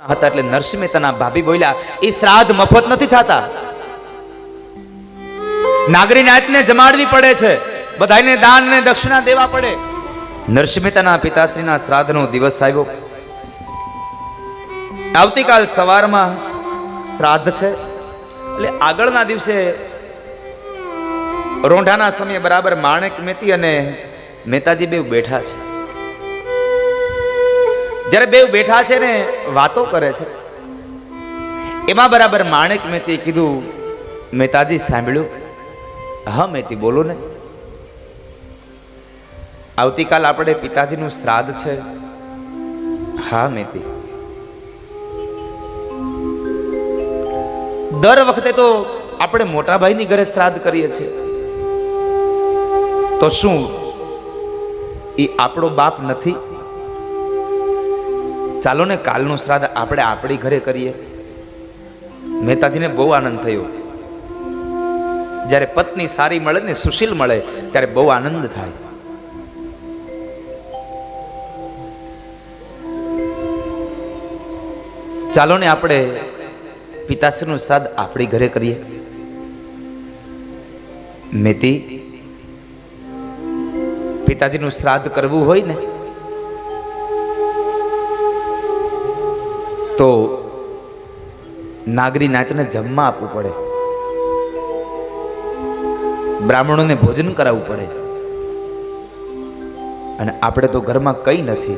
હતા એટલે નરસિંહ મહેતાના ભાભી બોલ્યા, એ શ્રાદ્ધ મફત નથી થતા, નાગરી નાતને જમાડવી પડે છે, બધાને દાન ને દક્ષિણા દેવા પડે. નરસિંહ મહેતાના પિતાશ્રીના શ્રાદ્ધનો દિવસ આવ્યો. આવતીકાલ સવારમાં શ્રાદ્ધ છે એટલે આગળના દિવસે રોંઢાના સમયે બરાબર માણેક મેતી અને મહેતાજી બેવ બેઠા છે. જ્યારે બેવ બેઠા છે ને વાતો કરે છે, એમાં બરાબર માણેક મેતી કીધું, મહેતાજી સાંભળ્યું? હા મેતી, બોલો ને. આવતીકાલ આપણે પિતાજીનું શ્રાદ્ધ છે. હા મેતી. દર વખતે તો આપણે મોટા ભાઈની ઘરે શ્રાદ્ધ કરીએ છીએ, તો શું એ આપણો બાપ નથી? ચાલો ને કાલનું શ્રાદ્ધ આપણે આપણી ઘરે કરીએ. મહેતાજીને બહુ આનંદ થયો. જ્યારે પત્ની સારી મળે ને સુશીલ મળે ત્યારે બહુ આનંદ થાય. ચાલો ને આપણે પિતાશ્રીનું શ્રાદ્ધ આપણી ઘરે કરીએ. મેતી, પિતાજીનું શ્રાદ્ધ કરવું હોય ને તો નાગરી નાતને જમવા આપવું પડે, બ્રાહ્મણોને ભોજન કરાવવું પડે. અને આપણે તો ઘરમાં કઈ નથી.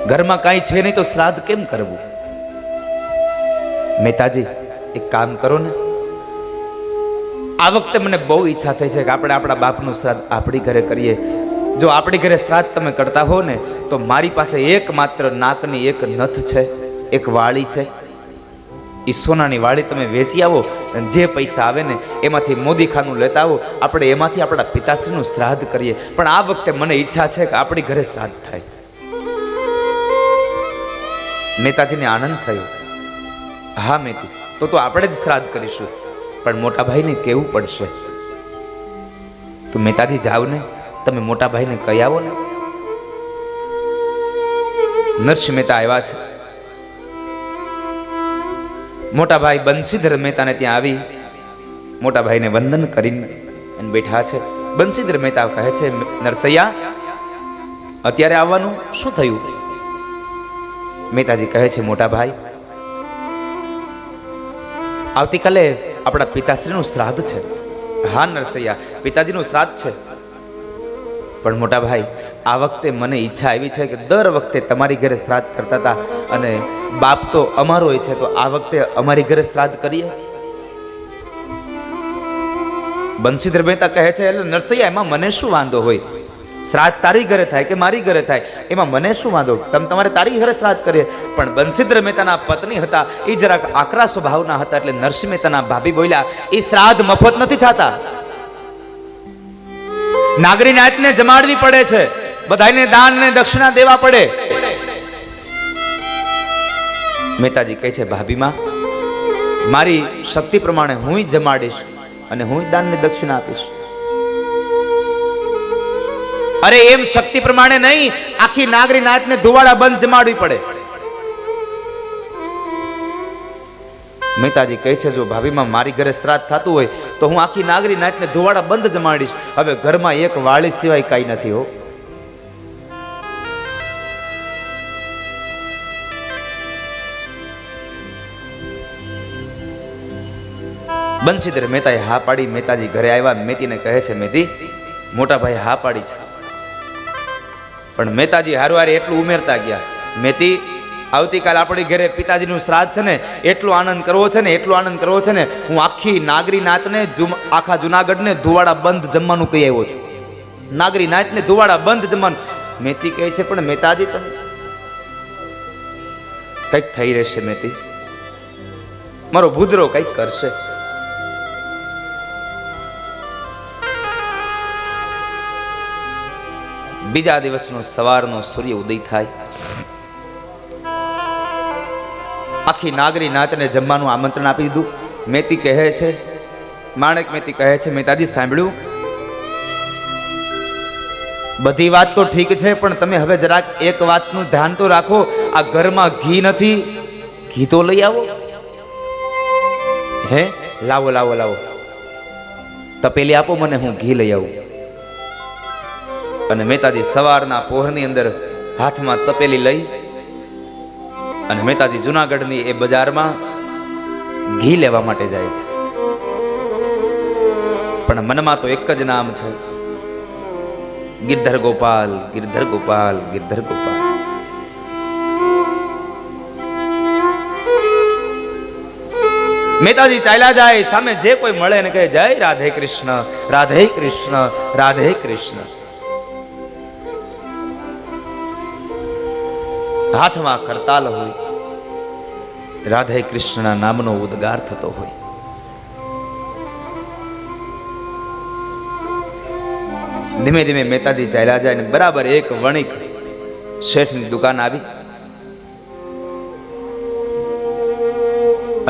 ઘરમાં કાંઈ છે નહીં તો શ્રાદ્ધ કેમ કરવું? મહેતાજી એક કામ કરો ને, આ વખતે મને બહુ ઈચ્છા થઈ છે કે આપણે આપણા બાપનું શ્રાદ્ધ આપણી ઘરે કરીએ. જો આપણી ઘરે શ્રાદ્ધ તમે કરતા હો ને તો મારી પાસે એકમાત્ર નાકની એક નથ છે, એક વાળી છે. એ સોનાની વાળી તમે વેચી આવો અને જે પૈસા આવે ને એમાંથી મોદીખાનું લેતા આવો, આપણે એમાંથી આપણા પિતાશ્રીનું શ્રાદ્ધ કરીએ. પણ આ વખતે મને ઈચ્છા છે કે આપણી ઘરે શ્રાદ્ધ થાય. મહેતાજીને આનંદ થયો. હા મેતી, તો આપણે જ શ્રાદ્ધ કરીશું, પણ મોટા ભાઈને કહેવું પડશે. તો મહેતાજી જાઓ ને, તમે મોટા ભાઈને કહી આવો ને. નરસિંહ મહેતા આવ્યા છે. મોટા ભાઈ બંસીધર મહેતાને ત્યાં આવી મોટા ભાઈને વંદન કરીને બેઠા છે. બંસીધર મહેતા કહે છે, નરસૈયા અત્યારે આવવાનું શું થયું? મહેતાજી કહે છે, મોટા ભાઈ આવતીકાલે આપણા પિતાશ્રીનું શ્રાદ્ધ છે. હા નરસૈયા, પિતાજીનું શ્રાદ્ધ છે. પણ મોટા ભાઈ આ વખતે મને ઈચ્છા આવી છે કે દર વખતે તમારી ઘરે શ્રાદ્ધ કરતા હતા અને બાપ તો અમારો હોય છે, તો આ વખતે અમારી ઘરે શ્રાદ્ધ કરીએ. બંસીધર મહેતા કહે છે, એટલે નરસૈયા એમાં મને શું વાંધો હોય? શ્રાદ્ધ તારી ઘરે થાય કે મારી ઘરે થાય એમાં મને શું વાંધો? તમારે તારી ઘરે શ્રાદ્ધ કરીએ. પણ બંસીધર મહેતાના પત્ની હતા, એ જરાક આકરા સ્વભાવના હતા એટલે નરસિંહ મહેતાના ભાભી બોલ્યા, એ શ્રાદ્ધ મફત નથી થતા, નાગરી નાતને જમાડવી પડે છે, બધાને દાન ને દક્ષિણા દેવા પડે. મહેતાજી કહે છે, ભાભીમાં મારી શક્તિ પ્રમાણે હું જમાડીશ અને હું દાન ને દક્ષિણા આપીશ. અરે એમ શક્તિ પ્રમાણે નહીં, આખી નાગરી નાતને ધુવાડા બંધ જમાડવી પડે. મહેતાજી કહે છે, જો ભાભીમાં મારી ઘરે શ્રાદ્ધ થતું હોય તો હું આખી નાગરી નાતને ધુવાડા બંધ જમાડીશ. હવે ઘરમાં એક વાળી સિવાય કાંઈ નથી હો. બંસીધર મહેતાએ હા પાડી. મહેતાજી ઘરે આવ્યા. મેતીને કહે છે, મેતી મોટા ભાઈ હા પાડી છે. પણ મહેતાજી હારવારે એટલું ઉમેરતા ગયા, મેતી આવતીકાલ આપણી ઘરે પિતાજીનું શ્રાદ્ધ છે ને, એટલો આનંદ કરવો છે ને, એટલો આનંદ કરવો છે ને, હું આખી નાગરી નાતને આખા જુનાગઢને ધુવાડા બંધ જમવાનું કહી આવ્યો છું. નાગરી નાતને ધુવાડા બંધ જમવાનું. મેતી કહે છે, પણ મહેતાજી તમે કંઈક થઈ રહેશે. મેતી મારો ભૂદરો કંઈક કરશે. બીજા દિવસનો સવારનો સૂર્ય ઉદય થાય. આખી નાગરી નાતને જમવાનું આમંત્રણ આપી દીધું. મેતી કહે છે, માણેક મેતી કહે છે, મહેતાજી સાંભળ્યું? બધી વાત તો ઠીક છે, પણ તમે હવે જરાક એક વાતનું ધ્યાન તો રાખો, આ ઘરમાં ઘી નથી, ઘી તો લઈ આવો. હે લાવો લાવો લાવો, તપેલી આપો મને, હું ઘી લઈ આવું. અને મહેતાજી સવારના પહોરની અંદર હાથમાં તપેલી લઈ અને મહેતાજી જુનાગઢની એ બજારમાં ઘી લેવા માટે જાય છે. પણ મનમાં તો એક જ નામ છે, ગિરધર ગોપાલ, ગિરધર ગોપાલ, ગિરધર ગોપાલ. મહેતાજી ચાલ્યા જાય, સામે જે કોઈ મળે ને કહે જય રાધે કૃષ્ણ, રાધે કૃષ્ણ, રાધે કૃષ્ણ. હાથમાં કરતાલ હોય, રાધે કૃષ્ણના નામનો ઉદ્ગાર થતો હોય. ધીમે ધીમે મહેતાજી ચાલ્યા જાય ને બરાબર એક વણિક શેઠની દુકાન આવી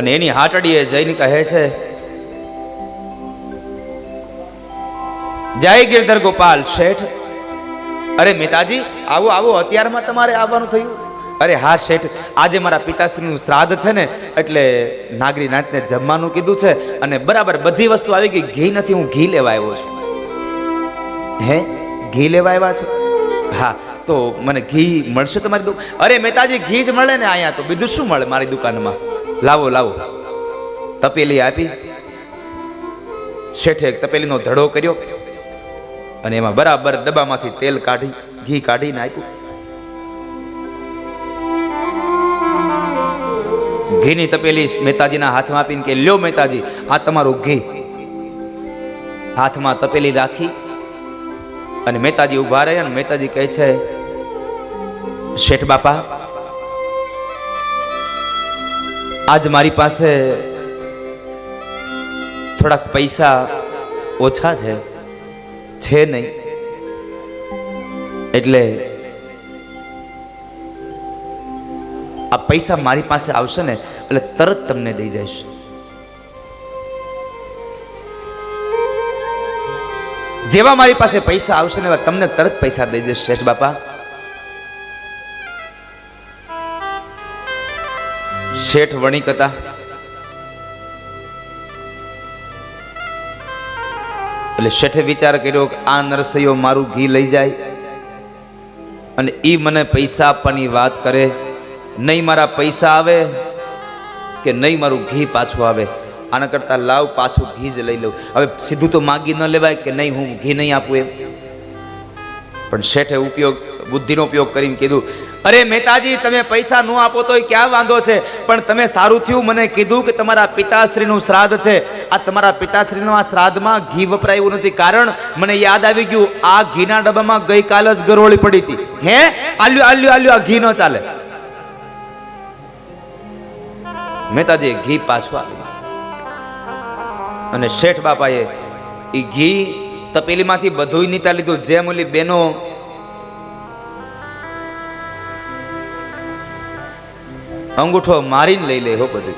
અને એની હાટડીએ જઈને કહે છે, જય ગિરધર ગોપાલ શેઠ. અરે મહેતાજી આવો આવો, અત્યારમાં તમારે આવવાનું થયું? અરે હા શેઠ, આજે મારા પિતાશ્રીનું શ્રાદ્ધ છે ને, એટલે નાગરી નાતને જમવાનું કીધું છે અને બરાબર બધી વસ્તુ આવી ગઈ, ઘી નથી, હું ઘી લેવા આવ્યો છું. હે ઘી લેવા આવ્યા છો? હા, તો મને ઘી મળશે તમારી દુકાન? અરે મહેતાજી ઘી જ મળે ને અહીંયા, તો બીજું શું મળે મારી દુકાનમાં? લાવો લાવો. તપેલી આપી, શેઠે એક તપેલીનો ધડો કર્યો અને એમાં બરાબર ડબ્બામાંથી તેલ કાઢી, ઘી કાઢીને આપ્યું. ઘીની તપેલી મહેતાજીના હાથમાં આપીને કે લ્યો મહેતાજી, આ તમારું ઘી. હાથમાં તપેલી રાખી અને મહેતાજી ઉભા રહ્યા અને મહેતાજી કહે છે, શેઠ બાપા, આજ મારી પાસે થોડાક પૈસા ઓછા છે નહીં, એટલે આ પૈસા મારી પાસે આવશે ને એટલે તરત તમને દઈ જઈશ. જેવા મારી પાસે પૈસા આવશે ને તમને તરત પૈસા દઈ જઈશ શેઠ બાપા. શેઠ વણિક હતા, એટલે શેઠે વિચાર કર્યો કે આ નરસૈયો મારું ઘી લઈ જાય અને ઈ મને પૈસા આપવાની વાત કરે, નહીં મારા પૈસા આવે કે નહીં મારું ઘી પાછું આવે, આના કરતા લાવ પાછું ઘી જ લઈ લઉં. હવે સીધું તો માગી ન લેવાય કે નહીં હું ઘી નહીં આપું એમ. પણ શેઠે બુદ્ધિનો ઉપયોગ કરીને કીધું, અરે મહેતાજી તમે પૈસા ન આપો તો ક્યાં વાંધો છે, પણ તમે સારું થયું મને કીધું કે તમારા પિતાશ્રીનું શ્રાદ્ધ છે. આ તમારા પિતાશ્રીના શ્રાદ્ધમાં ઘી વપરાયું નથી, કારણ મને યાદ આવી ગયું આ ઘીના ડબ્બામાં ગઈકાલ જ ગરોળી પડી હતી. હે આલ્યું આલ્યું આલ્યું, આ ઘી ન ચાલે. મહેતાજી ઘી પાછું આપ્યું અને શેઠ બાપાએ એ ઘી તપેલીમાંથી બધું નીતા લીધું. જેમ ઓલી બેનો અંગૂઠો મારીને લઈ લે હો, બધું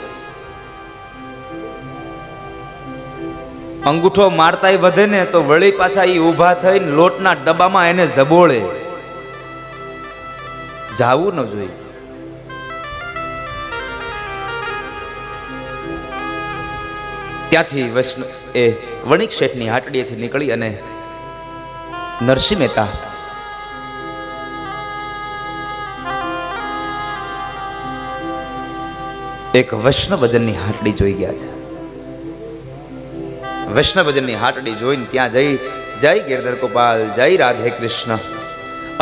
અંગૂઠો મારતા વધે ને તો વળી પાછા એ ઊભા થઈને લોટના ડબ્બામાં એને જબોળે. જાવું ન જોઈએ. ત્યાંથી વણિક શેઠની હાટડીએથી નીકળી અને નરસિંહ મહેતા એક વૈષ્ણવજનની હાટડી જોઈ ગયા છે. વૈષ્ણવજનની હાટડી જોઈને ત્યાં જય ગિરધર ગોપાલ, જય રાધે કૃષ્ણ.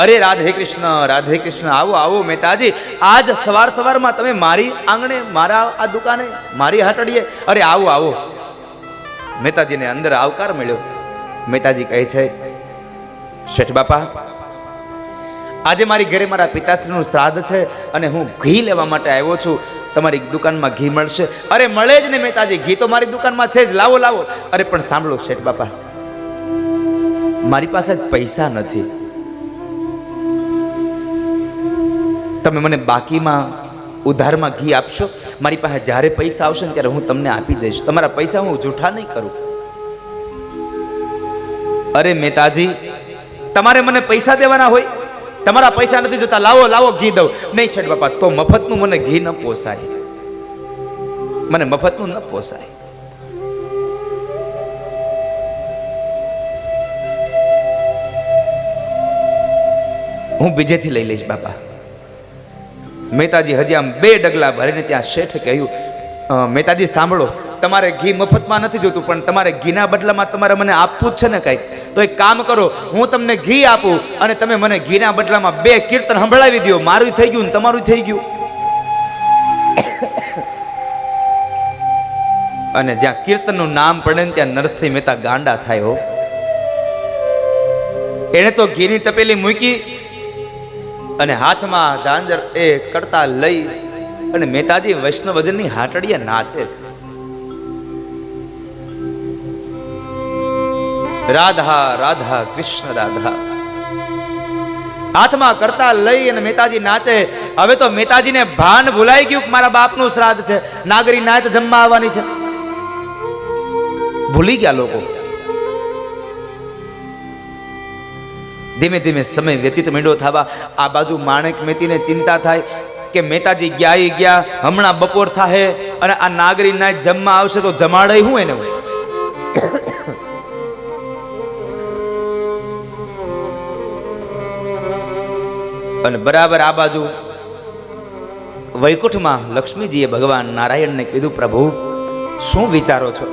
અરે રાધે કૃષ્ણ, રાધે કૃષ્ણ, આવો આવો મહેતાજી, આજ સવાર સવારમાં તમે મારી આંગણે, મારા આ દુકાને, મારી હાટડીએ, અરે આવો આવો. મહેતાજીને અંદર આવકાર મળ્યો. મહેતાજી કહે છે, શેઠ બાપા, આજે મારી ઘરે મારા પિતાશ્રીનું શ્રાદ્ધ છે અને હું ઘી લેવા માટે આવ્યો છું. તમારી દુકાનમાં ઘી મળશે? અરે મળે જ ને મહેતાજી, ઘી તો મારી દુકાનમાં છે જ, લાવો લાવો. અરે પણ સાંભળો શેઠ બાપા, મારી પાસે પૈસા નથી, તમે મને બાકીમાં ઉધારમાં ઘી આપશો? મારી પાસે જ્યારે પૈસા આવશે ને ત્યારે હું તમને આપી દઈશ, તમારા પૈસા હું જૂઠા નહીં કરું. અરે મહેતાજી, તમારે મને પૈસા દેવાના હોય? તમારા પૈસા નથી જોતા, લાવો લાવો ઘી દઉં. નહીં શેઠ બાપા, તો મફતનું મને ઘી ન પોસાય, મને મફતનું ન પોસાય. હું બીજેથી લઈ લઈશ બાપા. મહેતાજી હજી આમ 2 ડગલા ભરીને ત્યાં શેઠે કહ્યું, મહેતાજી સાંભળો, તમારે ઘી મફતમાં નથી જોતું, પણ તમારે ઘીના બદલામાં તમારે મને આપવું જ છે ને કંઈક. તો એક કામ કરો, હું તમને ઘી આપું અને તમે મને ઘીના બદલામાં 2 કીર્તન સંભળાવી દો. મારું થઈ ગયું ને તમારું થઈ ગયું. અને જ્યાં કીર્તનનું નામ પડે ને ત્યાં નરસિંહ મહેતા ગાંડા થાય હો. એને તો ઘીની તપેલી મૂકી અને હાથમાં ઝાંઝર એ કરતા લઈ અને મહેતાજી વૈષ્ણવજનની હાટડીએ નાચે છે. રાધા રાધા કૃષ્ણ રાધા, હાથમાં કરતા લઈ અને મહેતાજી નાચે. હવે તો મહેતાજીને ભાન ભૂલાઈ ગયું કે મારા બાપનું શ્રાદ્ધ છે, નાગરી નાચ જમવા આવવાની છે. ભૂલી ગયા લોકો. ધીમે ધીમે સમય વ્યતીત માંડ્યો થવા. આ બાજુ માણેક મહેતીને ચિંતા થાય કે મહેતાજી ગયા, હમણાં બપોર થાય અને આ નાગરી નાચ જમવા આવશે તો જમાડે હું એને. અને બરાબર આ બાજુ વૈકુંઠમાં લક્ષ્મીજીએ ભગવાન નારાયણને કીધું, પ્રભુ શું વિચારો છો?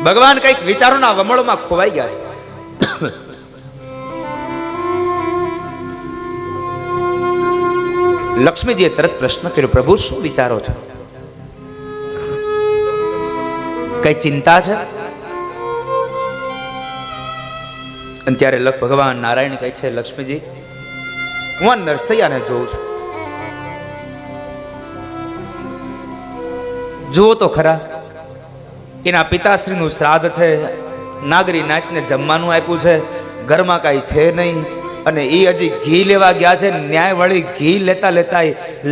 ભગવાન કઈક વિચારોના વમળમાં ખોવાઈ ગયા છે. લક્ષ્મીજીએ તરત પ્રશ્ન કર્યો, પ્રભુ શું વિચારો છો? કઈ ચિંતા છે? અને ત્યારે ભગવાન નારાયણ કહે છે, લક્ષ્મીજી હું આ નરસૈયાને જોઉં છું. જુઓ તો ખરા, એના પિતાશ્રીનું શ્રાદ્ધ છે, નાગરી નાચને જમવાનું આપ્યું છે, ઘરમાં કાંઈ છે નહીં, અને એ હજી ઘી લેવા ગયા છે. ન્યાય વળી ઘી લેતા લેતા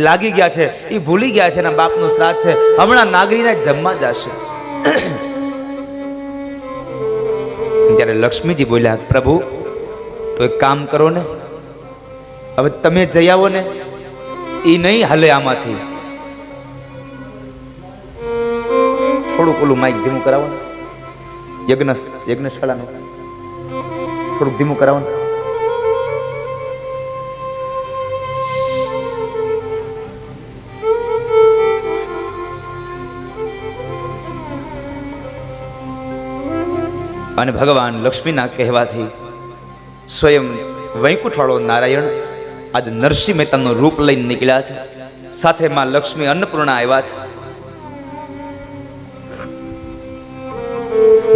લાગી ગયા છે. એ ભૂલી ગયા છે એના બાપનું શ્રાદ્ધ છે, હમણાં નાગરીને જમવા જશે. ત્યારે લક્ષ્મીજી બોલ્યા, પ્રભુ તો એક કામ કરો ને, હવે તમે જઈ આવો ને, એ નહીં હાલે આમાંથી. થોડુંક ઓલું માઇક ધીમું કરાવો ને, યજ્ઞશાળાનું થોડુંક ધીમું કરાવો ને. અને ભગવાન લક્ષ્મીના કહેવાથી સ્વયં વૈકુંઠવાળો નારાયણ આજ નરસિંહ મહેતાનું રૂપ લઈને નીકળ્યા છે. સાથે માં લક્ષ્મી અન્નપૂર્ણા આવ્યા છે.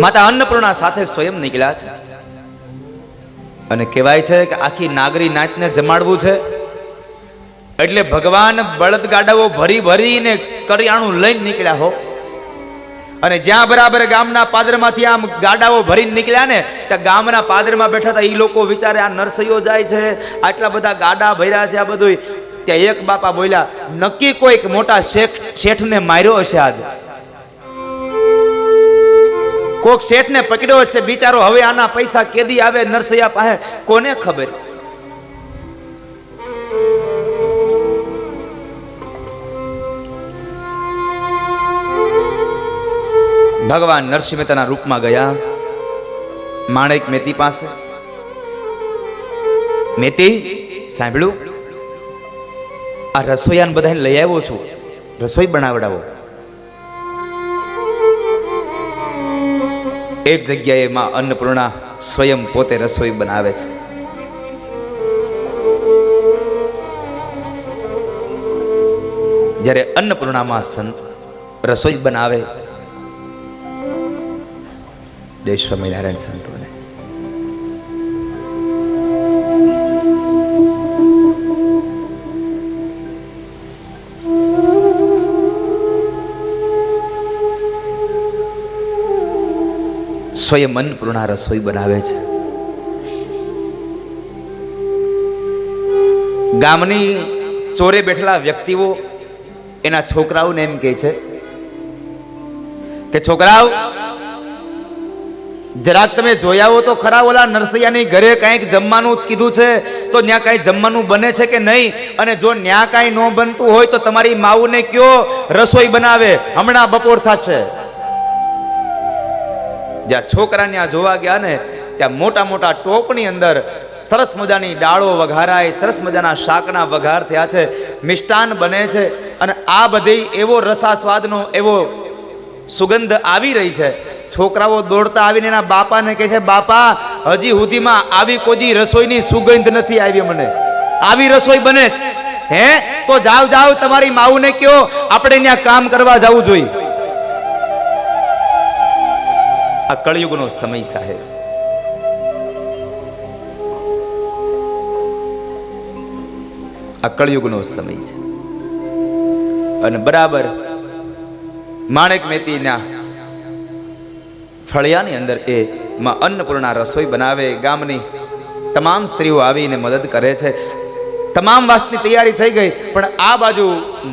માતા અન્નપૂર્ણા સાથે સ્વયં નીકળ્યા છે. અને કહેવાય છે કે આખી નાગરી નાચને જમાડવું છે એટલે ભગવાન બળદગાડાઓ ભરી ભરીને કરિયાણું લઈને નીકળ્યા હો. અને જ્યાં બરાબર ગામના પાદરમાંથી આમ ગાડાઓ ભરીને નીકળ્યા ને, ત્યાં ગામના પાદરમાં બેઠા હતા. એ લોકો વિચારે આ નરસૈયો જાય છે, આટલા બધા ગાડા ભર્યા છે, આ બધું. ત્યાં એક બાપા બોલ્યા, નક્કી કોઈક મોટા શેઠને માર્યો હશે આજે, કોક શેઠને પકડ્યો હશે બિચારો. હવે આના પૈસા કેદી આવે નરસૈયા પાસે, કોને ખબર. ભગવાન નરસિંહ મહેતાના રૂપમાં ગયા માણેક મહેતી પાસે. મહેતી સાંભળ્યું, આ રસોઈયાને બધાને લઈ આવ્યો છું, રસોઈ બનાવડાવો. એક જગ્યાએ માં અન્નપૂર્ણા સ્વયં પોતે રસોઈ બનાવે છે. જ્યારે અન્નપૂર્ણામાં રસોઈ બનાવે, જય સ્વામિનારાયણ સંતોને સ્વયં અન્નપૂર્ણા રસોઈ બનાવે છે. ગામની ચોરે બેઠેલા વ્યક્તિઓ એના છોકરાઓને એમ કહે છે કે છોકરાઓ જરાક તમે જોયા હો તો ખરા, ઓલા નરસૈયાની ઘરે કંઈક જમવાનું કીધું છે તો ત્યાં કાંઈ જમવાનું બને છે કે નહીં? અને જો ત્યાં કાંઈ ન બનતું હોય તો તમારી માવુને કયો રસોઈ બનાવે, હમણાં બપોર થશે. જ્યાં છોકરા ત્યાં જોવા ગયા ને ત્યાં મોટા મોટા ટોપની અંદર સરસ મજાની ડાળો વઘારાય, સરસ મજાના શાકના વઘાર થયા છે, મિષ્ટાન બને છે. અને આ બધી એવો રસાસ્વાદનો એવો સુગંધ આવી રહી છે. છોકરાઓ દોડતા આવીને એના બાપાને કહે છે, બાપા હજી સુધીમાં આવી કોઈ રસોઈની સુગંધ નથી આવી, મને આવી રસોઈ બને છે. હે તો જાવ જાવ તમારી માવુને કયો આપણે ત્યાં કામ કરવા જવું જોઈએ. આ કળયુગનો સમય સાહેબ. આ કળયુગનો સમય છે. અને બરાબર માણેક મહેતીના ફળિયાની અંદર એ માં અન્નપૂર્ણા રસોઈ બનાવે. ગામની તમામ સ્ત્રીઓ આવીને મદદ કરે છે. તમામ વાતની તૈયારી થઈ ગઈ. પણ આ બાજુ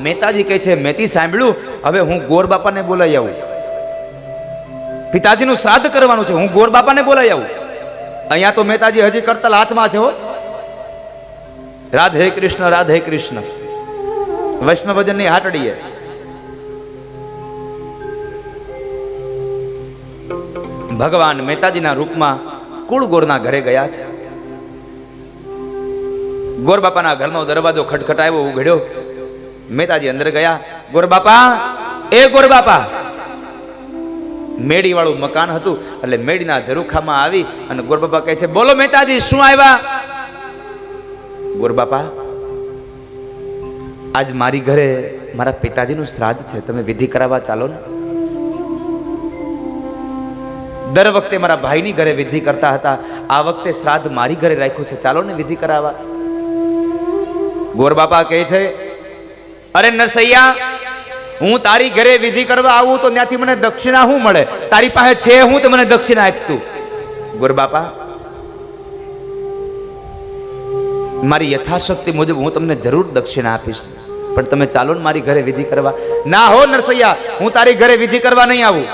મહેતાજી કહે છે, મહેતી સાંભળ્યું, હવે હું ગોર બાપાને બોલાવી આવું. પિતાજીનું શ્રાદ્ધ કરવાનું છે, હું ગોર બાપાને બોલાવી આવું. અહીંયા તો મહેતાજી હજી કરતલ હાથમાં છે. રાધે કૃષ્ણ રાધે કૃષ્ણ. વૈષ્ણવજનની હાટડીએ ભગવાન મહેતાજીના રૂપમાં કુળગોરના ઘરે ગયા છે. ગોર બાપાના ઘરનો દરવાજો ખટખટાવ્યો, ઉઘડ્યો. મહેતાજી અંદર ગયા. ગોર બાપા, એ ગોર બાપા. મેડી વાળું મકાન હતું એટલે મેડીના ઝરૂખામાં આવી અને ગોર બાપા કહે છે, બોલો મહેતાજી શું આવ્યા? ગોર બાપા, આજ મારી ઘરે મારા પિતાજીનું શ્રાદ્ધ છે, તમે વિધિ કરાવવા ચાલો ને. દર વખતે મારા ભાઈની ઘરે વિધિ કરતા હતા, આ વખતે શ્રાદ્ધ મારી ઘરે રાખ્યું છે, ચાલો ને વિધિ કરાવવા. ગોર બાપા કહે છે, અરે નરસૈયા, હું તારી ઘરે વિધિ કરવા આવું તો ત્યાંથી મને દક્ષિણા શું મળે? તારી પાસે છે હું તો મને દક્ષિણા આપતું. ગોર બાપા, મારી યથાશક્તિ મુજબ હું તમને જરૂર દક્ષિણા આપીશ, પણ તમે ચાલો ને મારી ઘરે વિધિ કરવા. ના હો નરસૈયા, હું તારી ઘરે વિધિ કરવા નહીં આવું,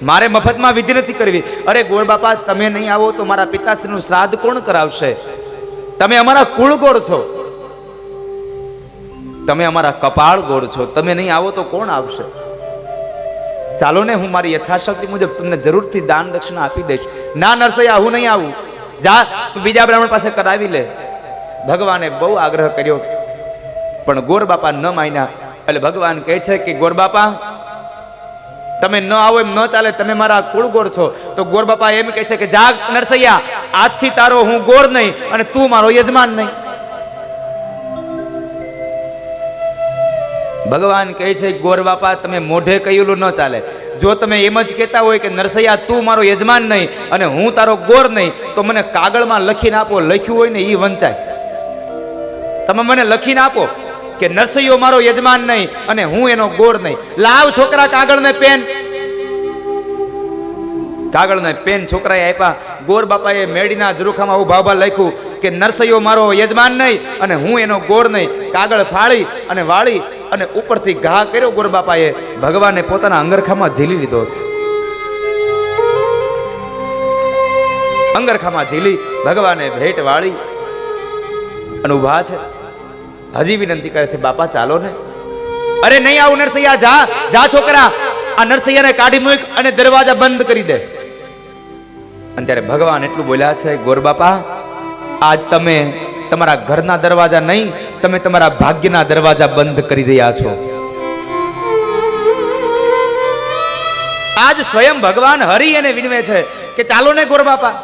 મારે મફતમાં વિધિ નથી કરવી. અરે ગોર બાપા, તમે નહીં આવો તો મારા પિતાશ્રીનું શ્રાદ્ધ કોણ કરાવશે? તમે અમારા કુળ ગોળ છો, તમે અમારા કપાળ ગોળ છો, તમે નહીં આવો તો કોણ આવશે? ચાલો ને, હું મારી યથાશક્તિ મુજબ તમને જરૂરથી દાન દક્ષિણા આપી દઈશ. ના નરસૈયા, હું નહીં આવું, જા તું બીજા બ્રાહ્મણ પાસે કરાવી લે. ભગવાને બહુ આગ્રહ કર્યો પણ ગોર બાપા ન માન્યા. એટલે ભગવાન કહે છે કે ગોર બાપા, તમે ન આવો એમ ન ચાલે, તમે મારા કુળ ગોર છો. તો ગોર બાપા એમ કહે છે કે જા નરસૈયા, આજથી તારો હું ગોર નહીં અને તું મારો યજમાન નહીં. ભગવાન કહે છે ગોર બાપા, તમે મોઢે કહેલું ન ચાલે. જો તમે એમ જ કહેતા હોય કે નરસૈયા તું મારો યજમાન નહીં અને હું તારો ગોર નહીં, તો મને કાગળમાં લખીને આપો. લખ્યું હોય ને એ વંચાય. તમે મને લખીને આપો કે નરસૈયો મારો યજમાન નહીં અને હું એનો ગોર નહીં. લાવ છોકરા કાગળ ને પેન. કાગળ ને પેન છોકરાએ આપ્યા. ગોર બાપાએ મેડીના ઝરૂખામાં ઉભા ઉભા લખ્યું કે નરસૈયો મારો યજમાન નહીં અને હું એનો ગોર નહીં. કાગળ ફાડી અને વાળી અને ઉપરથી ઘા કર્યો ગોર બાપાએ. ભગવાને પોતાના અંગરખામાં ઝીલી લીધો છે. અંગરખામાં ઝીલી ભગવાને ભેટ વાળી અને ઉભા છે. હજી વિનંતી કરે છે, બાપા ચાલો ને. અરે નહીં આવું નરસૈયા, જા જા છોકરા, આ નરસૈયાને કાઢી મૂક અને દરવાજા બંધ કરી દે. અને ત્યારે ભગવાન એટલું બોલ્યા છે, ગોર બાપા, આજ તમે તમારા ઘરના દરવાજા નહીં, તમે તમારા ભાગ્યના દરવાજા બંધ કરી રહ્યા છો. આજ સ્વયં ભગવાન હરી એને વિનવે છે કે ચાલો ને ગોર બાપા.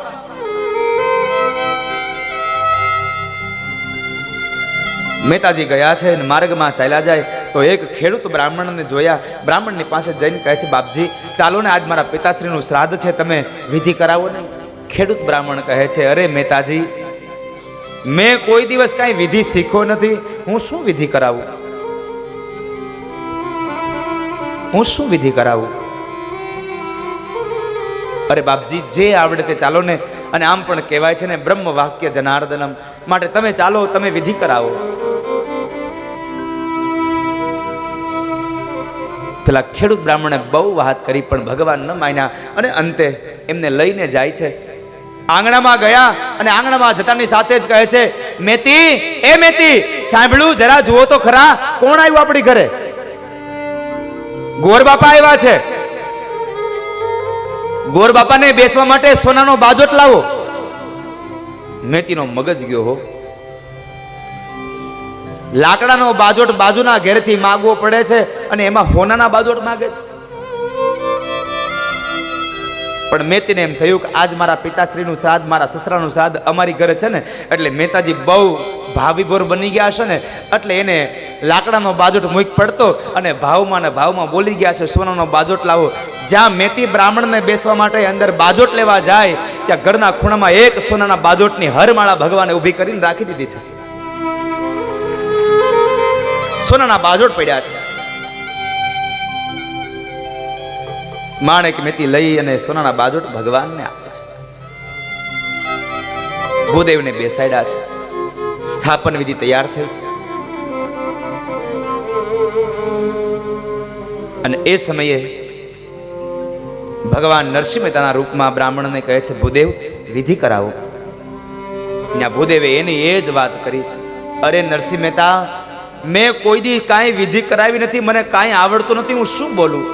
મહેતાજી ગયા છે અને માર્ગમાં ચાલ્યા જાય તો એક ખેડૂત બ્રાહ્મણને જોયા. બ્રાહ્મણની પાસે જઈને કહે છે, બાપજી ચાલો ને, આજ મારા પિતાશ્રીનું શ્રાદ્ધ છે, તમે વિધિ કરાવો ને. ખેડૂત બ્રાહ્મણ કહે છે, અરે મહેતાજી, મેં કોઈ દિવસ કાંઈ વિધિ શીખ્યો નથી, હું શું વિધિ કરાવું? હું શું વિધિ કરાવું? અરે બાપજી, જે આવડે તે ચાલો ને. અને આમ પણ કહેવાય છે ને, બ્રહ્મ વાક્ય જનાર્દનમ, માટે તમે ચાલો, તમે વિધિ કરાવો. પેલા ખેડૂત બ્રાહ્મણે બહુ વાત કરી પણ ભગવાન ન માન્યા અને અંતે એમને લઈને જાય છે. આંગણામાં ગયા અને આંગણામાં જતાની સાથે જ કહે છે, મેતી, એ મેતી, સાંભળ્યું, જરા જુઓ તો ખરા, કોણ આવ્યું આપણી ઘરે? ગોર બાપા આવ્યા છે. ગોર બાપાને બેસવા માટે સોનાનો બાજોટ લાવો. મેતીનો મગજ ગયો હો. લાકડાનો બાજોટ બાજુના ઘેરથી માગવો પડે છે અને એમાં હોનાના બાજોટ માગે છે. પણ મેતીને એમ થયું કે આજ મારા પિતાશ્રીનું શ્રાદ્ધ, મારા સસરાનું શ્રાદ્ધ અમારી ઘરે છે ને, એટલે મહેતાજી બહુ ભાવિભોર બની ગયા છે ને, એટલે એને લાકડાનો બાજોટ મૂક પડતો અને ભાવમાં ને ભાવમાં બોલી ગયા છે, સોનાનો બાજોટ લાવો. જ્યાં મેતી બ્રાહ્મણને બેસવા માટે અંદર બાજોટ લેવા જાય, ત્યાં ઘરના ખૂણામાં એક સોનાના બાજોટની હરમાળા ભગવાને ઊભી કરીને રાખી દીધી છે. સોનાના બાજોટ પડ્યા છે. માણેક મેતી લઈ અને સોનાના બાજોટ ભગવાનને આપે છે. ભૂદેવને બેસાડ્યા છે. સ્થાપન વિધિ તૈયાર થઈ અને એ સમયે ભગવાન નરસિંહ મહેતાના રૂપમાં બ્રાહ્મણને કહે છે, ભૂદેવ, વિધિ કરાવો. ત્યાં ભૂદેવે એની એ જ વાત કરી, અરે નરસિંહ મહેતા, મેં કોઈ દી કાંઈ વિધિ કરાવી નથી, મને કાંઈ આવડતું નથી, હું શું બોલું?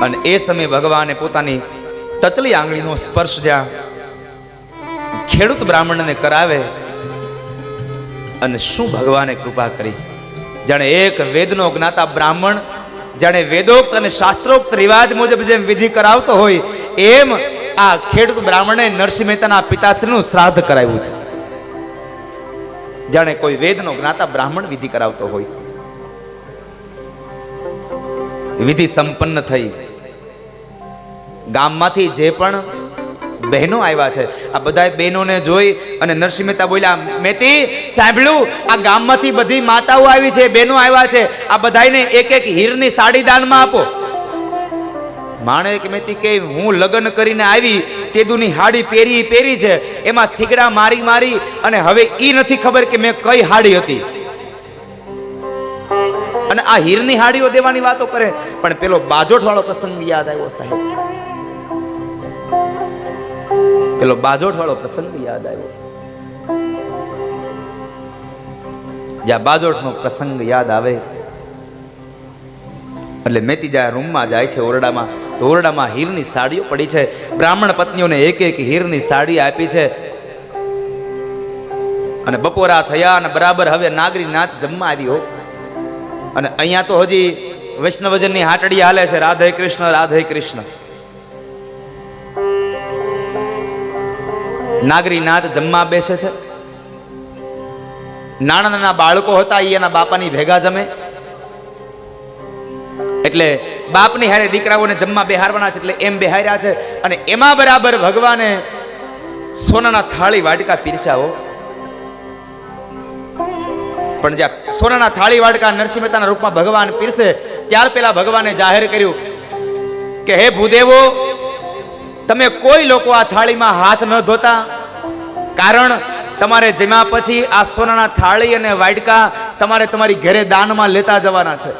અને એ સમયે ભગવાને પોતાની ટચલી આંગળીનો સ્પર્શ જ્યાં ખેડૂત બ્રાહ્મણને કરાવે અને શું ભગવાને કૃપા કરી. જાણે એક વેદનો જ્ઞાતા બ્રાહ્મણ જાણે વેદોક્ત અને શાસ્ત્રોક્ત રિવાજ મુજબ જેમ વિધિ કરાવતો હોય, એમ આ ખેડૂત બ્રાહ્મણે નરસિંહ મહેતાના પિતાશ્રીનું શ્રાદ્ધ કરાવ્યું છે. જાણે કોઈ વેદનો જ્ઞાતા બ્રાહ્મણ વિધિ કરાવતો હોય. વિધિ સંપન્ન થઈ. ગામમાંથી જે પણ બહેનો આવ્યા છે, આ બધા બહેનોને જોઈ અને નરસિંહ મહેતા બોલ્યા, મેતી, સાંભળ્યું, આ ગામમાંથી બધી માતાઓ આવી છે, બહેનો આવ્યા છે, આ બધાને એક એક હીરની સાડી દાનમાં આપો. માણેક મેતી કે હું લગ્ન કરીને આવી તેદુની હાડી પહેરી છે, એમાં થીગડા મારી મારી અને હવે ઈ નથી ખબર કે મેં કઈ હાડી હતી. અને આ હીરની હાડીઓ દેવાની વાતો કરે. પણ પેલો બાજોટ વાળો પ્રસંગ યાદ આવ્યો સાહેબ. પેલો બાજોટ વાળો પ્રસંગ યાદ આવ્યો. જ્યાં બાજોટનો પ્રસંગ યાદ આવે એટલે મેતી જ્યાં રૂમમાં જાય છે, ઓરડામાં, તો ઓરડામાં હીરની સાડીઓ પડી છે. બ્રાહ્મણ પત્નીઓને એક એક હીરની સાડી આપી છે. અને બપોરા થયા અને બરાબર હવે નાગરી નાથ જમવા આવી હો. અને અહીંયા તો હજી વૈષ્ણવજનની હાટડી હાલે છે, રાધે કૃષ્ણ, રાધે કૃષ્ણ. નાગરીનાથ જમવા બેસે છે. નાના નાના બાળકો હતા, એ એના બાપાની ભેગા જમે. એટલે બાપની હારે દીકરાઓને જમવા બેહારવાના છે, એટલે એમ બેહાર્યા છે. અને એમાં બરાબર ભગવાને સોનાના થાળી વાડકા પીરસાવો. પણ જ્યાં સોનાના થાળી વાડકા નરસિંહ મહેતાના રૂપમાં ભગવાન પીરસે, ત્યાર પહેલા ભગવાને જાહેર કર્યું કે હે ભૂદેવો, તમે કોઈ લોકો આ થાળીમાં હાથ ન ધોતા. કારણ તમારે જમ્યા પછી આ સોનાના થાળી અને વાડકા તમારે તમારી ઘરે દાનમાં લેતા જવાના છે.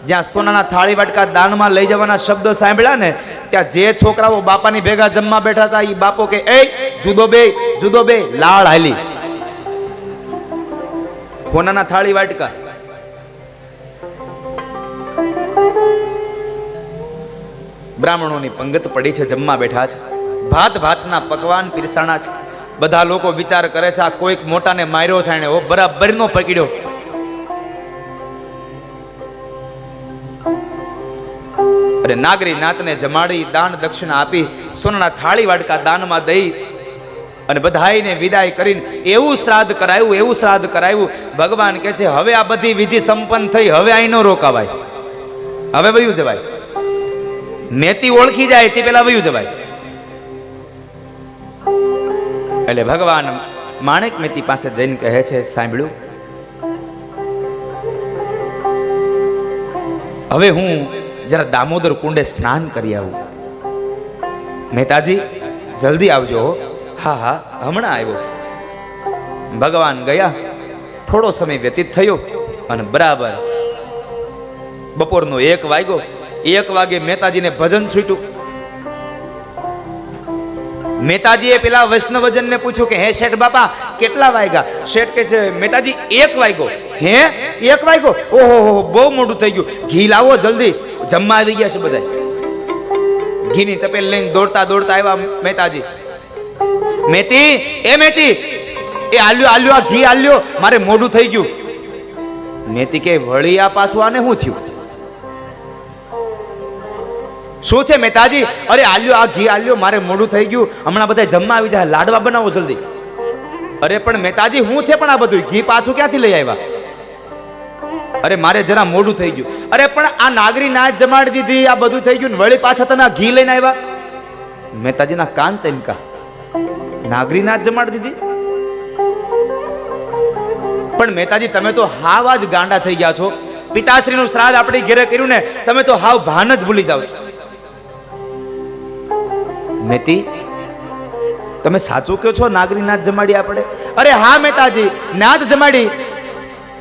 જ્યાં સોનાના થાળી વાડકા દાનમાં લઈ જવાના શબ્દો સાંભળ્યા ને, ત્યાં જે છોકરાઓ બાપાની ભેગા જમવા બેઠા હતા, એ બાપો કે એ જુદો બે લાળ હાલી. સોનાના થાળી વાટકા. બ્રાહ્મણોની પંગત પડી છે, જમવા બેઠા છે. ભાતના પકવાન પીરસાણા છે. બધા લોકો વિચાર કરે છે, આ કોઈક મોટાને માર્યો છે એને, બરાબરનો પકડ્યો. અને નાગરી નાતને જમાડી દાન દક્ષિણા આપી સોનાના થાળી વાટકા દાનમાં દઈ અને બધાઈને વિદાય કરીને એવું શ્રાદ્ધ કરાયું. ભગવાન કહે છે, હવે આ બધી વિધિ સંપન્ન થઈ, હવે અહીં ન રોકાવાય, હવે વયું જવાય. મેતી ઓળખી જાય તે પેલા વયું જવાય. એટલે ભગવાન માણેક મેતી પાસે જઈને કહે છે, સાંભળ્યું, હવે હું જરા દામોદર કુંડે સ્નાન કરી આવું. મહેતાજી જલ્દી આવજો. હા હમણાં આવ્યો. ભગવાન ગયા. થોડો સમય વ્યતીત થયો અને બરાબર બપોરનો 1 વાગ્યો. 1 વાગે મહેતાજીને ભજન છૂટ્યું. મહેતાજીએ પેલા વૈષ્ણવજનને પૂછ્યું કે હે શેઠ બાપા કેટલા વાગ્યા? શેઠ કે છે મહેતાજી 1 વાગ્યો. હે 1 વાગ્યો? ઓહો બહુ મોડું થઈ ગયું, ઘી લાવો જલ્દી, જમવા આવી ગયા છે બધા. ઘીની તપેલ લઈને દોડતા દોડતા આવ્યા મહેતાજી. મેતી એ આલ્યો આ ઘી આલ્યો, મારે મોડું થઈ ગયું. મેતી કે વળી આ પાછું આને શું થયું? શું છે મહેતાજી? અરે આલ્યો આ ઘી આલ્યો, મારે મોડું થઈ ગયું, હમણાં બધા જમવા આવી જાય, લાડવા બનાવો જલ્દી. અરે પણ મહેતાજી શું છે પણ આ બધું ઘી પાછું ક્યાંથી લઈ આવ્યા? અરે મારે જરા મોડું થઈ ગયું. અરે પણ આ નાગરી નાચ જમાડી દીધી, આ બધું થઈ ગયું, વળી પાછા તમે આ ઘી લઈને આવ્યા? મહેતાજીના કાન ચમકા. નાગરી નાચ જમાડી દીધી? પણ મહેતાજી તમે તો હાવ જ ગાંડા થઈ ગયા છો. પિતાશ્રીનું શ્રાદ્ધ આપણી ઘરે કર્યું ને, તમે તો હાવ ભાન જ ભૂલી જાવ છો. મેતી તમે સાચું કહો છો, નાગરી નાચ જમાડી આપણે? અરે હા મહેતાજી, નાચ જમાડી.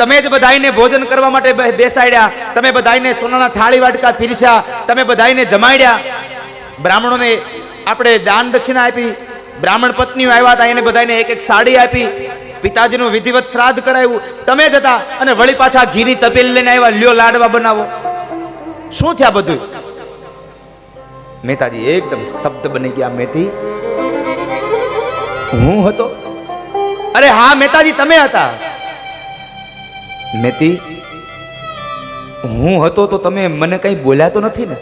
તમે જ બધાઈને ભોજન કરવા માટે બેસાડ્યા, તમે બધાઈને સોનાના થાળી વાટકા પીરસ્યા, તમે બધાઈને જમાડ્યા. બ્રાહ્મણોને આપણે દાન દક્ષિણા આપી, બ્રાહ્મણ પત્નીઓ આવ્યા હતા, એને બધાઈને એક એક સાડી આપી, પિતાજીનું વિધિવત શ્રાદ્ધ કરાવ્યું. તમે જ હતા અને વળી પાછા ઘીની તપેલ લઈને આવ્યા, લ્યો લાડવા બનાવો. શું છે આ બધું? મહેતાજી એકદમ સ્તબ્ધ બની ગયા. મેતી હું હતો? અરે હા મહેતાજી તમે હતા. મેતી હું હતો તો તમે મને કઈ બોલ્યા તો નથી ને?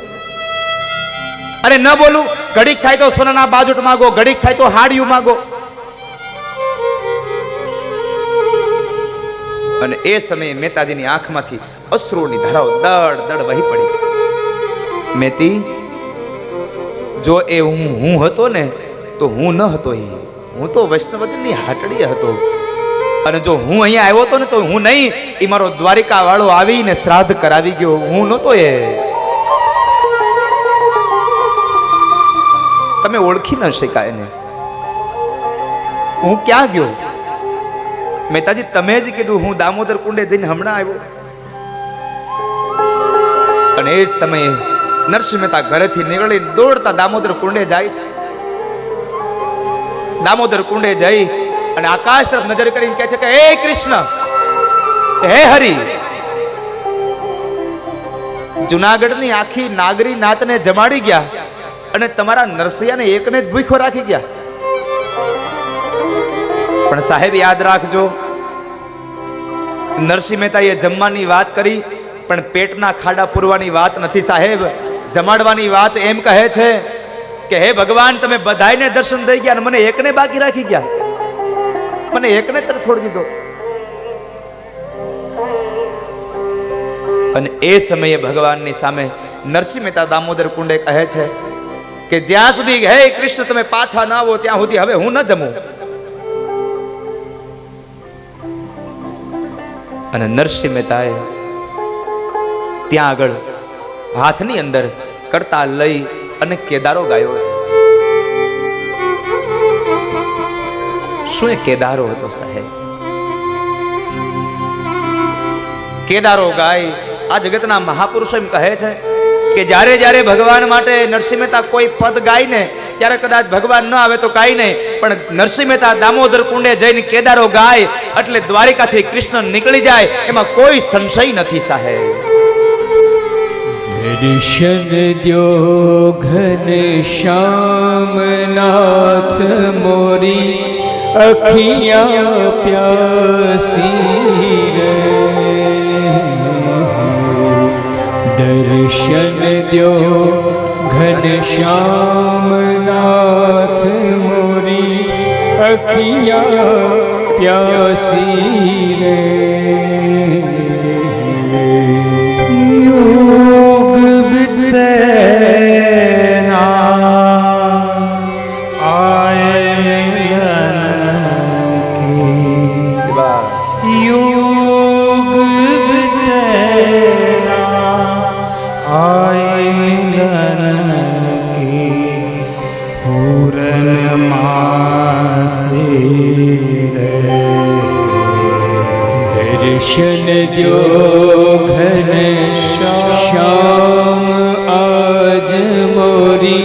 અરે ન બોલું? ઘડીક થાય તો સોનાના બાજુટ માગો, ઘડીક થાય તો હાડિયું માગો. અને એ સમયે મહેતાજીની આંખમાંથી અશ્રુની ધારાઓ દડ દડ વહી પડી. મેતી જો એ હું હતો ને તો હું ન હતો, હું તો વૈષ્ણવજનની હાટડીએ હતો. અને જો હું અહીંયા આવ્યો હતો ને તો હું નહીં, એ મારો દ્વારિકા વાળો આવીને શ્રાદ્ધ કરાવી ગયો, હું નહોતો. એ તમે ઓળખી ન શકાય ને. હું ક્યાં ગયો? મહેતાજી તમે જ કીધું હું દામોદર કુંડે જઈને હમણાં આવ્યો. અને એ સમયે નરસિંહ મહેતા ઘરેથી નીકળી દોડતા દામોદર કુંડે જાય છે. દામોદર કુંડે જઈ અને આકાશ તરફ નજર કરીને કહે છે કે હે કૃષ્ણ, હે હરિ, જુનાગઢની આખી નાગરી નાતને જમાડી ગયા અને તમારા નરસિંહને એકને જ ભૂખ્યો રાખી ગયા. પણ સાહેબ યાદ રાખજો, નરસિંહ મહેતાએ જમવાની વાત કરી પણ પેટના ખાડા પૂરવાની વાત નથી સાહેબ. જમાડવાની વાત એમ કહે છે કે હે ભગવાન, તમે બધાને દર્શન દઈ ગયા અને મને એકને બાકી રાખી ગયા, મને એકને તર છોડી દીધો. અને એ સમયે ભગવાનની સામે નરસિંહ મહેતા દામોદર કુંડે કહે છે કે જ્યાં સુધી હે કૃષ્ણ તમે પાછા ના આવો ત્યાં સુધી હવે હું ન જમું. અને નરસિંહ મહેતાએ ત્યાં આગળ હાથની અંદર કરતા લઈ અને કેદારો ગાયો છે. શું એ કેદારો હતો સાહેબ? કેદારો ગાય આ જગતના મહાપુરુષો એમ કહે છે કે જ્યારે જ્યારે ભગવાન માટે નરસિંહ મહેતા કોઈ પદ ગાય ને ત્યારે કદાચ ભગવાન ન આવે તો કાંઈ નહીં, પણ નરસિંહ મહેતા દામોદર કુંડે જઈને કેદારો ગાય એટલે દ્વારિકાથી કૃષ્ણ નીકળી જાય એમાં કોઈ સંશય નથી સાહેબ. દર્શન દ્યો ઘન શ્યામ નાથ મોરી અખિયા પ્યાસી રે. દર્શન દ્યો ઘન શ્યામ નાથ મોરી અખિયા પ્યાસી રે. दर्शन द्यो घन श्याम आज मोरी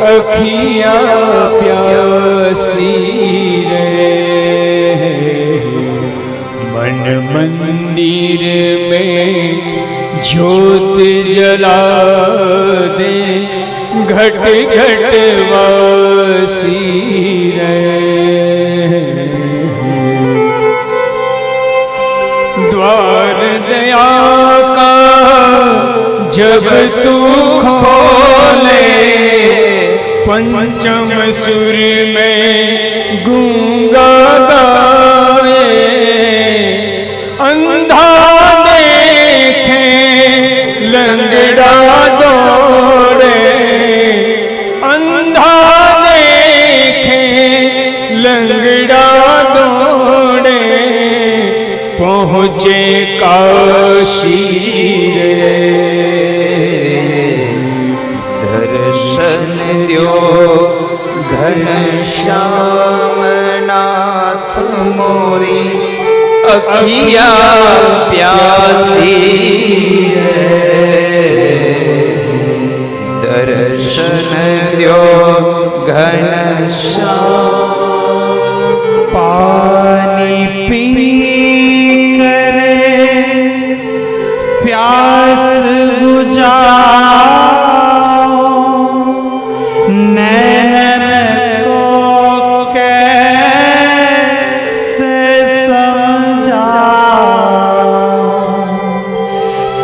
अखियाँ प्यासी रे। मन मंदिर में ज्योत जला दे घट घट वासी रे। द्वार दया का जब तू खोले पंचम सुर में गूंगा गाए। अंधा देखे लंगड़ा दौड़े, अंधा देखे लंगड़ा दौड़े पहुँचे काशी रे। दर्शन द्यो घन श्याम नाथ मोरी अखिया प्यासी रे। दर्शन द्यो घन श्याम पानी पी करे प्यास बुझाओ, नैन को कैसे समझाओ।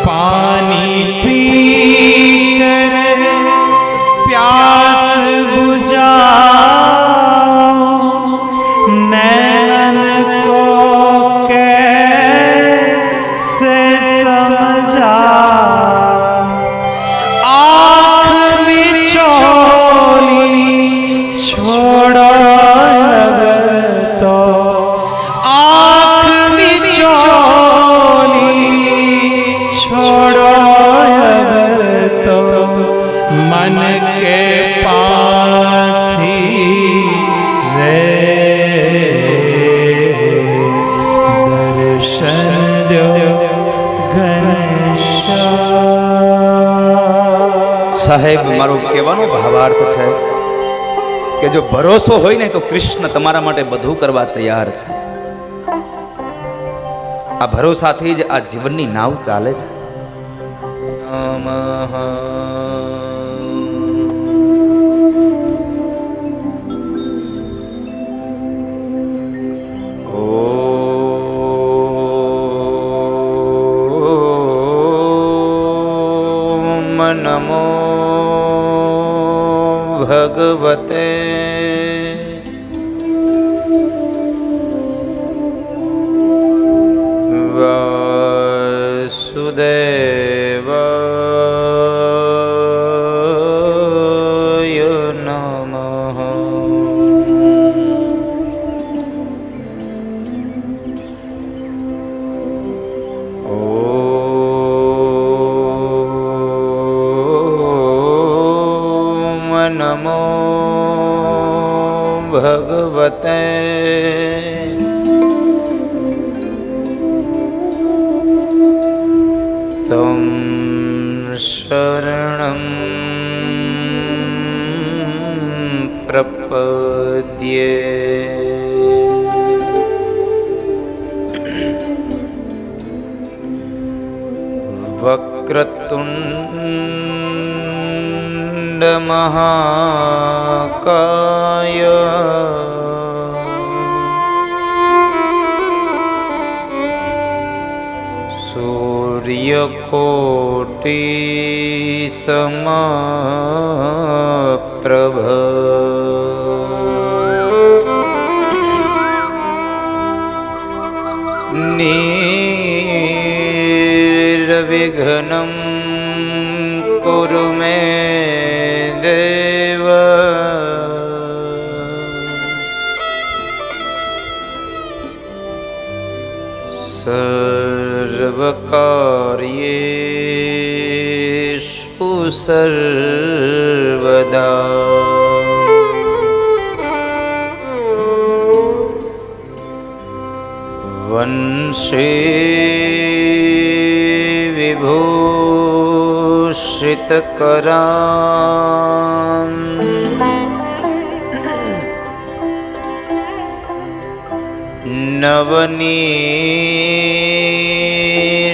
पानी पी करे प्यास बुझाओ, नैन को कैसे समझाओ। आँख बिचौली छोड़ो अब तो, आँख बिचौली छोड़ो अब तो, मन के पाथी रे। दर्शन द्यो घनश्याम। સાહેબ, મારો કહેવાનો ભાવાર્થ છે કે જો ભરોસો હોય ને તો કૃષ્ણ તમારા માટે બધું કરવા તૈયાર છે. આ ભરોસાથી જ આ જીવનની નાવ ચાલે છે. નમો ભગવતે વાસુદેવાય નમઃ. નમો ભગવતે તમ શરણં પ્રપદ્યે. વક્રતુંડ મહાકાય સૂર્યકોટિ સમપ્રભ. નિર્વિઘ્નં कुरु मे देव. सर्वकार्येषु सर्वदा. वंशे विभूषितकरान्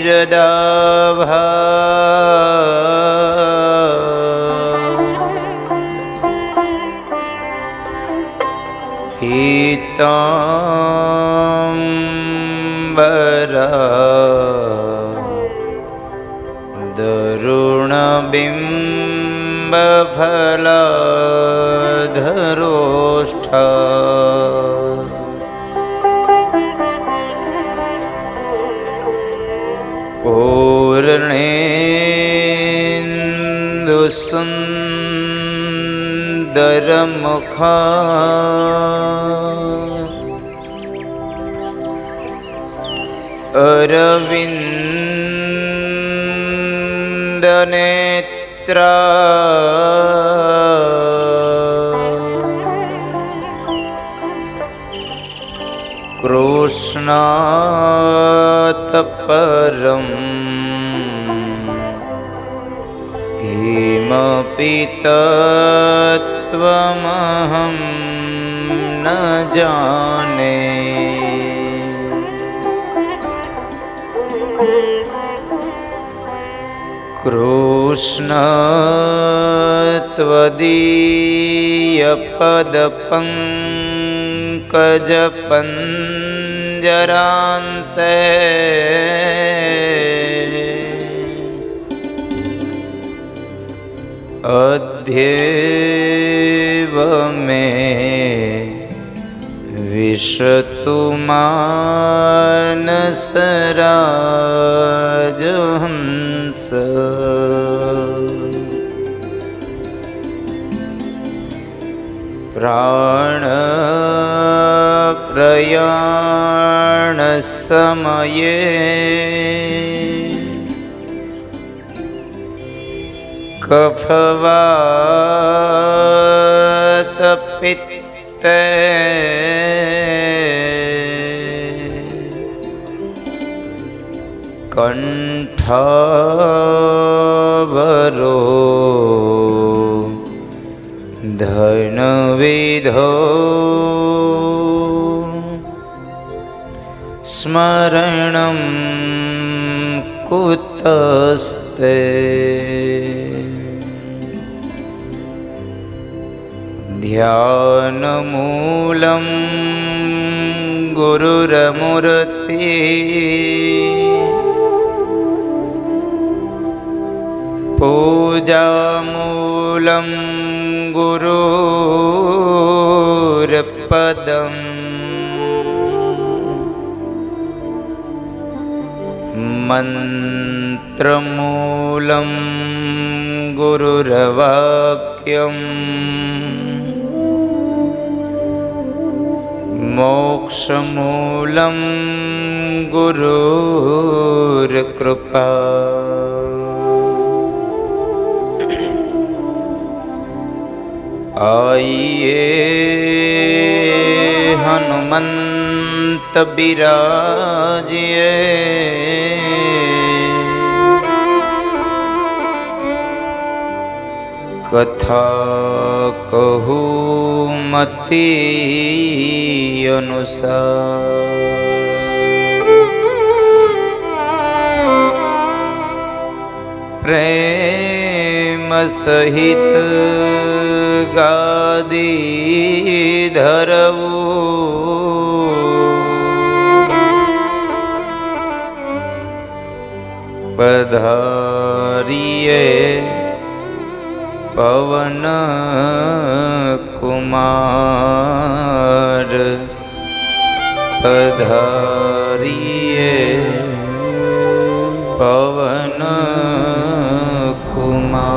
नवनीरदाभा पीताम्बरा दरुणबिम्बफलाधरोष्ठा पूर्णेन्दुसुन्दरमुखा अरविन्दनेत्रा कृष्णात् परं किमपि तत्त्वमहं न जाने। कृष्ण त्वदीयपदपङ्कजपञ्जरान्ते अध्येव मे विशतु मानसराजहंस। प्राणप्रयाणसमये कफवातपित्ते कंठावरो धनविधो स्मरणं कुतस्ते। ध्यानमूलं गुरुरमूर्ति पूजामूलं गुरुर्पदम् मन्त्रमूलं गुरुर्वाक्यम् मोक्षमूलं गुरुर्कृपा। आइए हनुमंत बिराजिए कथा कहूँ मति अनुसार। प्रेम सहित गादी धरवू पधारिए पवन कुमार पधारिए पवन कुमार।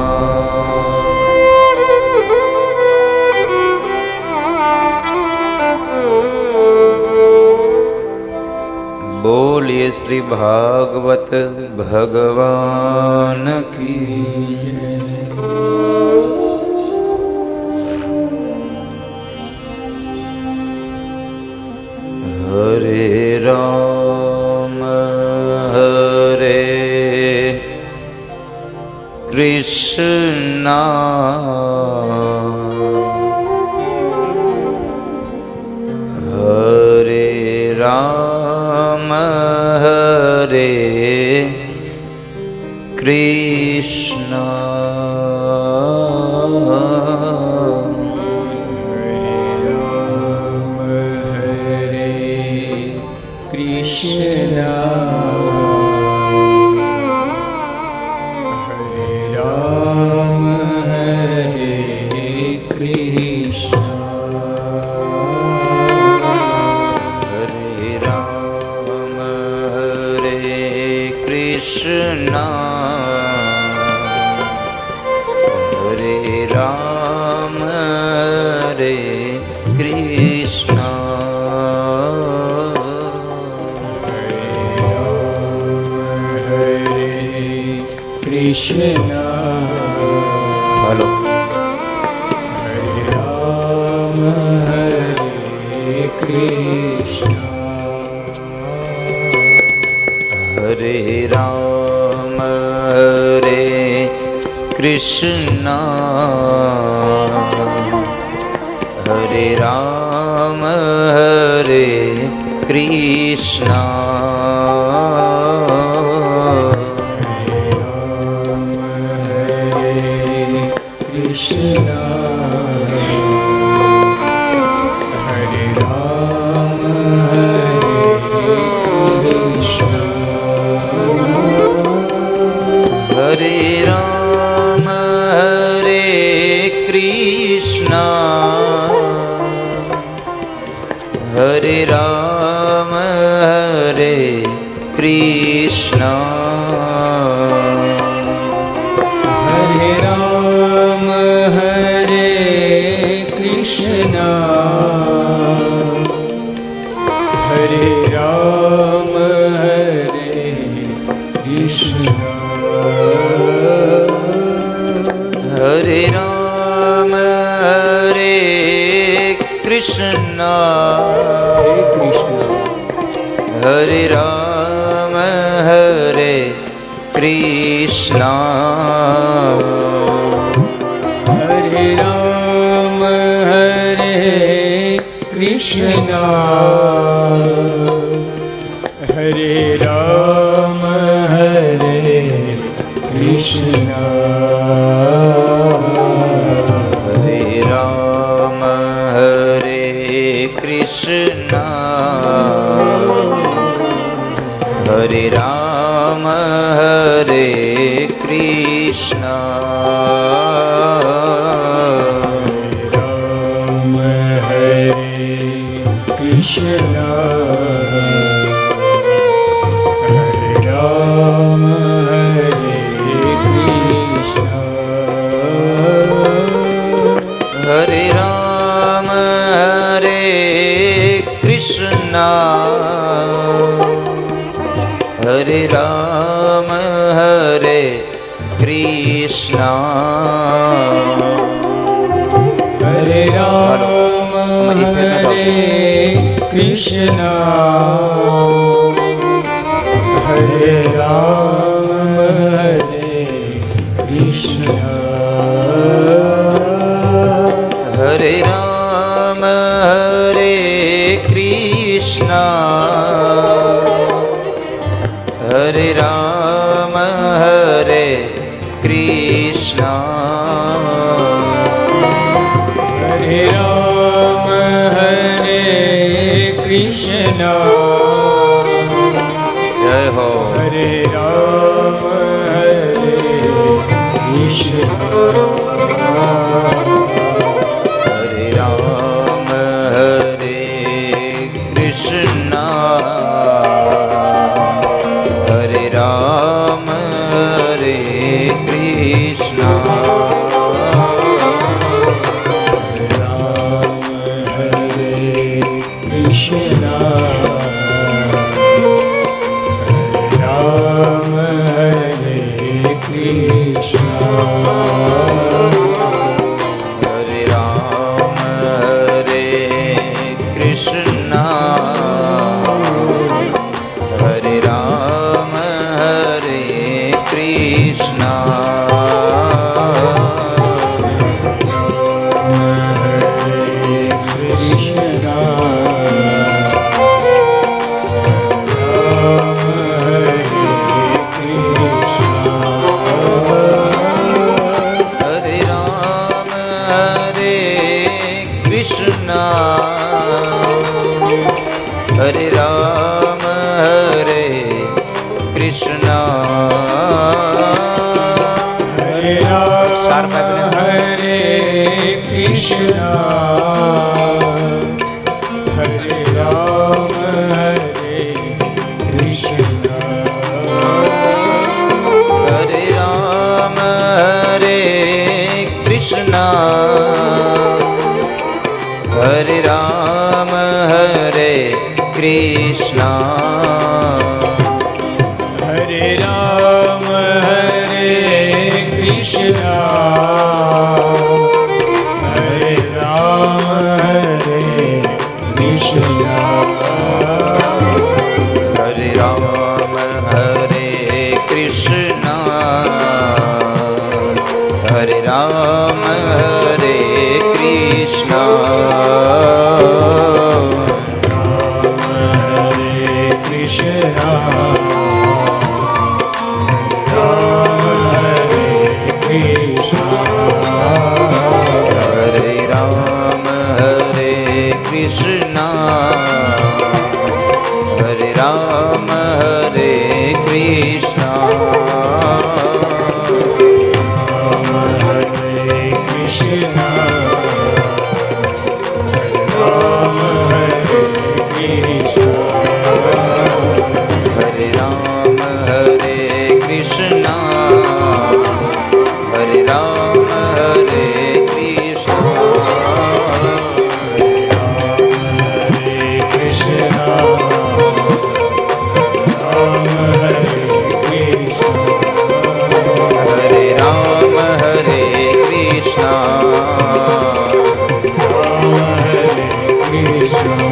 बोलिए श्री भागवत भगवान की जय। हरे राम કૃષ્ણ હરે રામ હરે કૃષ્ણ હલો. હરે રામ હરે કૃષ્ણ હરે રામ હરે કૃષ્ણ હરે રામ હરે કૃષ્ણ હરે રામ હરે કૃષ્ણ હરે રામ હરે કૃષ્ણ હરે રામ હરે કૃષ્ણ હરે રામ હરે કૃષ્ણ હરે રામ હરે કૃષ્ણ હરે રામ હરે કૃષ્ણ હરે રામ હરે કૃષ્ણ હરે રામ હરે કૃષ્ણ હરે રામ હરે કૃષ્ણ રામ હરે કૃષ્ણ હરે રામ હરે કૃષ્ણ હરે રામ હરે કૃષ્ણ હરે રામ હરે કૃષ્ણ હરે રામ હરે કૃષ્ણ હરે રામ હરે કૃષ્ણ હરે રામ હરે કૃષ્ણ હરે રામ હરે કૃષ્ણ હરે રામ હરે કૃષ્ણ જય હો હરે રામ હરે કૃષ્ણ હરે રામ હરે કૃષ્ણ હરે રામ હરે કૃષ્ણ રામ હરે કૃષ્ણ રામ હરે કૃષ્ણ હરે રામ હરે કૃષ્ણ હરે રામ હરે કૃષ્ણ હરે રામ હરે કૃષ્ણ હરે રામ હરે કૃષ્ણ હરે રામ હરે કૃષ્ણ હરે રામ હરે કૃષ્ણ હરે રામ હરે કૃષ્ણ હરે રામ હરે કૃષ્ણ હરે રામ હરે કૃષ્ણ હરે રામ હરે કૃષ્ણ હરે રામ હરે કૃષ્ણ હરે રામ હરે કૃષ્ણ હરે રામ હરે કૃષ્ણ હરે રામ હરે કૃષ્ણ હરે રામ હરે હરે રામ હરે કૃષ્ણ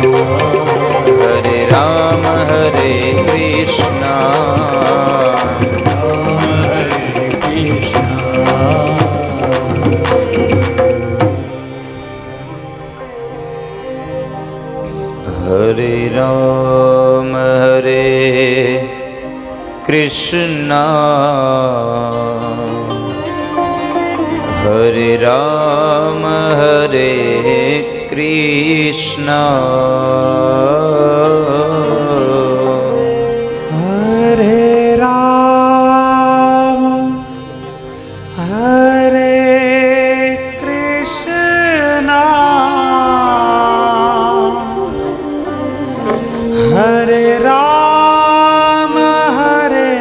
હરે રામ હરે કૃષ્ણ હરે રામ હરે કૃષ્ણ હરે રામ હરે કૃષ્ણ હરે રામ હરે કૃષ્ણ હરે રામ હરે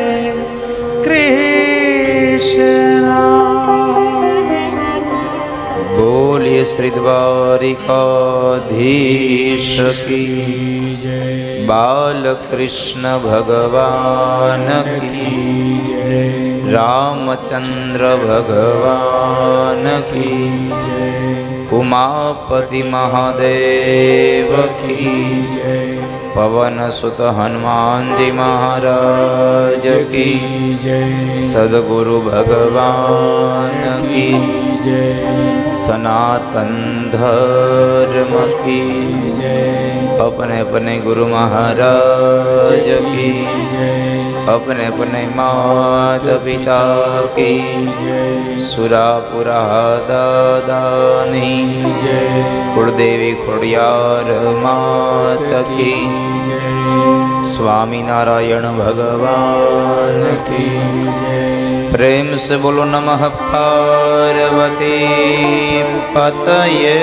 કૃષ્ણ બોલીએ શ્રી દ્વારિકાધીશ કી જય બાલકૃષ્ણ ભગવાન કી જય રામચંદ્ર ભગવાન કી જય ઉમાપતિ મહાદેવ કી જય પવન સુત હનુમાનજી મહારાજ કી જય સદગુરુ ભગવાન કી જય सनातन धर्म की अपने अपने गुरु महाराज की अपने अपने माता पिता की सुरापुरा दादानी कुलदेवी खोड़ियार मात की स्वामीनारायण भगवान की प्रेम से बोलो नमः पार्वती पतये।